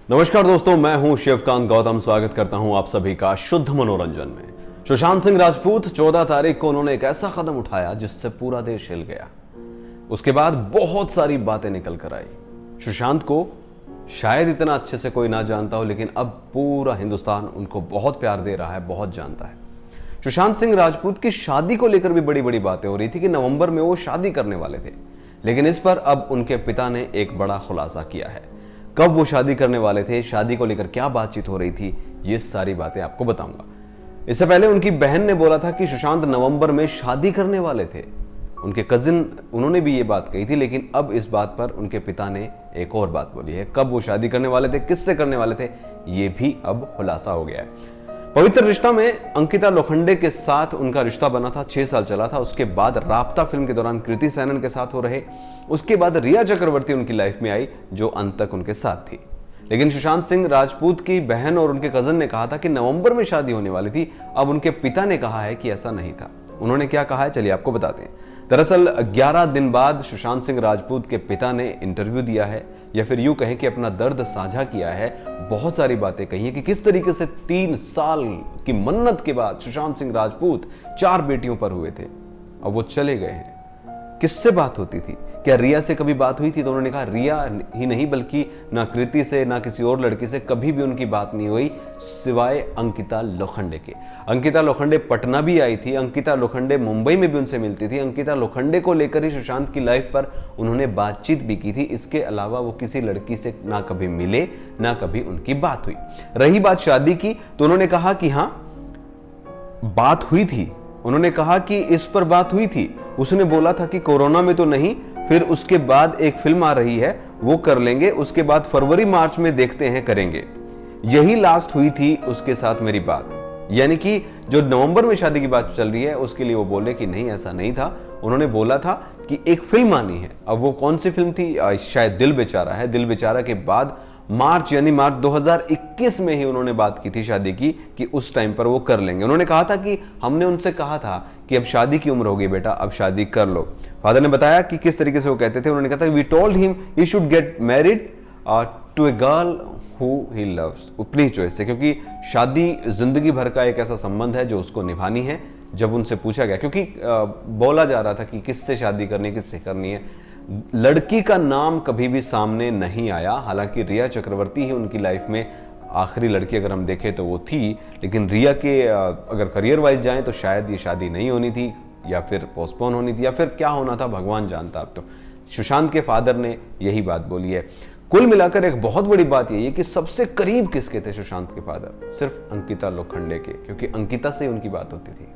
नमस्कार दोस्तों, मैं हूं शिवकांत गौतम। स्वागत करता हूं आप सभी का शुद्ध मनोरंजन में। सुशांत सिंह राजपूत 14 तारीख को उन्होंने एक ऐसा कदम उठाया जिससे पूरा देश हिल गया। उसके बाद बहुत सारी बातें निकल कर आई। सुशांत को शायद इतना अच्छे से कोई ना जानता हो, लेकिन अब पूरा हिंदुस्तान उनको बहुत प्यार दे रहा है, बहुत जानता है। सुशांत सिंह राजपूत की शादी को लेकर भी बड़ी बड़ी बातें हो रही थी कि नवंबर में वो शादी करने वाले थे, लेकिन इस पर अब उनके पिता ने एक बड़ा खुलासा किया है। कब वो शादी करने वाले थे, शादी को लेकर क्या बातचीत हो रही थी, ये सारी बातें आपको बताऊंगा। इससे पहले उनकी बहन ने बोला था कि सुशांत नवंबर में शादी करने वाले थे। उनके कजिन उन्होंने भी ये बात कही थी, लेकिन अब इस बात पर उनके पिता ने एक और बात बोली है। कब वो शादी करने वाले थे, किससे करने वाले थे, ये भी अब खुलासा हो गया है। पवित्र रिश्ता में अंकिता लोखंडे के साथ उनका रिश्ता बना था, 6 साल चला था। उसके बाद राब्ता फिल्म के दौरान कृति सेनन के साथ हो रहे। उसके बाद रिया चक्रवर्ती उनकी लाइफ में आई, जो अंत तक उनके साथ थी। लेकिन सुशांत सिंह राजपूत की बहन और उनके कजन ने कहा था कि नवंबर में शादी होने वाली थी। अब उनके पिता ने कहा है कि ऐसा नहीं था। उन्होंने क्या कहा है, चलिए आपको बताते हैं। दरअसल 11 दिन बाद सुशांत सिंह राजपूत के पिता ने इंटरव्यू दिया है, या फिर यूं कहें कि अपना दर्द साझा किया है। बहुत सारी बातें कही है कि किस तरीके से 3 साल की मन्नत के बाद सुशांत सिंह राजपूत 4 बेटियों पर हुए थे, अब वो चले गए हैं। किससे बात होती थी, क्या रिया से कभी बात हुई थी? तो उन्होंने कहा रिया ही नहीं, बल्कि ना कृति से ना किसी और लड़की से कभी भी उनकी बात नहीं हुई, सिवाय अंकिता लोखंडे के। अंकिता लोखंडे पटना भी आई थी, अंकिता लोखंडे मुंबई में भी उनसे मिलती थी। अंकिता लोखंडे को लेकर ही सुशांत की लाइफ पर उन्होंने बातचीत भी की थी। इसके अलावा वो किसी लड़की से ना कभी मिले, ना कभी उनकी बात हुई। रही बात शादी की, तो उन्होंने कहा कि हाँ बात हुई थी। उन्होंने कहा कि इस पर बात हुई थी। उसने बोला था कि कोरोना में तो नहीं, फिर उसके बाद एक फिल्म आ रही है वो कर लेंगे, उसके बाद फरवरी मार्च में देखते हैं, करेंगे। यही लास्ट हुई थी उसके साथ मेरी बात। यानी कि जो नवंबर में शादी की बात चल रही है उसके लिए वो बोले कि नहीं ऐसा नहीं था। उन्होंने बोला था कि एक फिल्म आनी है। अब वो कौन सी फिल्म थी, शायद दिल बेचारा है। दिल बेचारा के बाद मार्च 2021 में ही उन्होंने बात की थी शादी की, कि उस टाइम पर वो कर लेंगे। उन्होंने कहा था कि हमने उनसे कहा था कि अब शादी की उम्र हो गई बेटा, अब शादी कर लो। फादर ने बताया कि किस तरीके से वो कहते थे। उन्होंने कहा था we told him he should get married to a girl who he loves, अपनी चॉइस से, क्योंकि शादी जिंदगी भर का एक ऐसा संबंध है जो उसको निभानी है। जब उनसे पूछा गया, क्योंकि बोला जा रहा था कि किससे शादी करनी है, किससे करनी है, लड़की का नाम कभी भी सामने नहीं आया। हालांकि रिया चक्रवर्ती ही उनकी लाइफ में आखिरी लड़की अगर हम देखें तो वो थी, लेकिन रिया के अगर करियर वाइज जाएं तो शायद ये शादी नहीं होनी थी, या फिर पोस्टपोन होनी थी, या फिर क्या होना था भगवान जानता। अब तो सुशांत के फादर ने यही बात बोली है। कुल मिलाकर एक बहुत बड़ी बात यही है कि सबसे करीब किसके थे सुशांत के फादर, सिर्फ अंकिता लोखंडे के, क्योंकि अंकिता से उनकी बात होती थी।